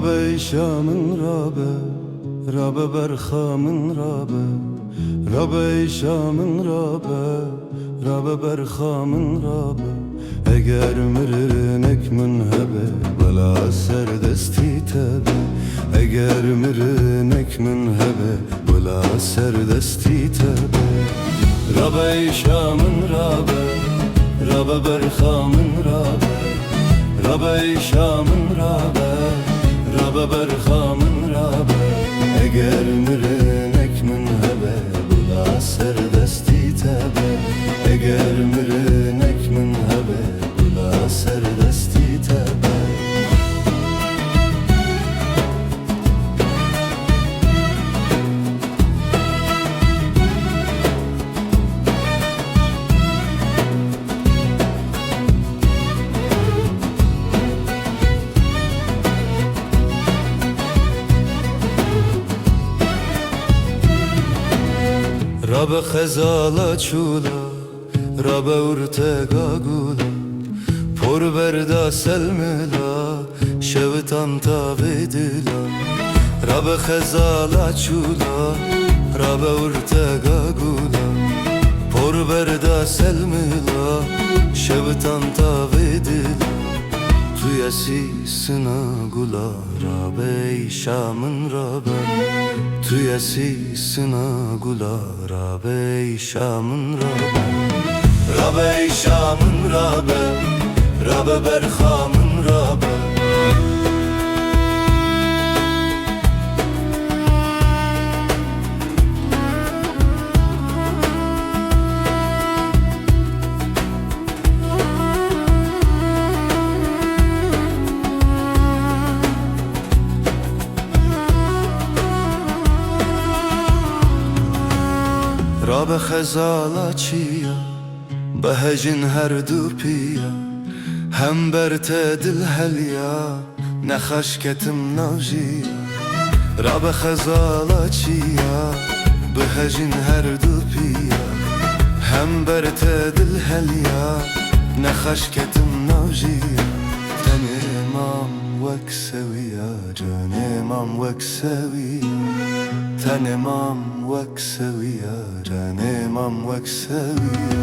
Rabe Şam'ın Rabe, Rabe Berham'ın Rabe, Rabe Şam'ın Rabe, Rabe Berham'ın Rabe. Eğer mirinek münhebe, bela serdesti tebe. Eğer mirinek münhebe, bela serdesti tebe. Rabe Şam'ın Rabe, Rabe Berham'ın Rabe, Rabe Şam'ın Rabe, Rabe Berham'ın Rabe. Eğer mirinek münhebe, bela serdesti tebe. Eğer mirinek münhebe, bela serdesti tebe. Rabe Khezala Chula, Rabe Urtega Gula, Por Verda Selmila, Şevitan Tavidila. Rabe Khezala Chula, Rabe Urtega Gula, Por Verda Selmila, Şevitan Tavidila. Tuyasi sına gula, Rabe Şam'ın Rabe. Tuyasi sına gula, Rabe Şam'ın Rabe. Rabe Şam'ın Rabe, Rabe Berham'ın Rabe. Rabe Khezala Çiya, Behecin her du piya. Hem berte dil helya, ne xaşketim navjiya. Rabe Khezala Çiya, Behecin her du piya. Hem berte dil helya, ne xaşketim navjiya. Tenimam vek seviya, canimam vek seviya. Tenimam vek seviya, canimam vek seviya.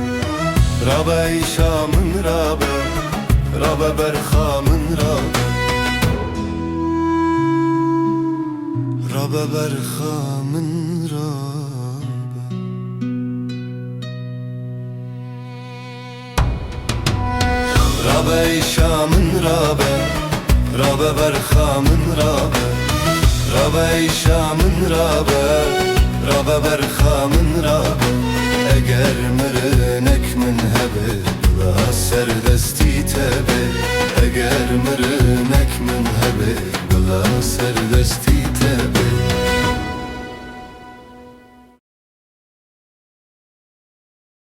Rabe Şam'ın Rabe, Rabe Berham'ın Rabe, Rabe Berham'ın Rabe. Rabe Şam'ın Rabe, Rabe Berham'ın Rabe, Rabe Şam'ın Rabe, Rabe Berham'ın Rabe. Eğer mirinek münhebe, bela serdesti tebe. Eğer mirinek münhebe, bela serdesti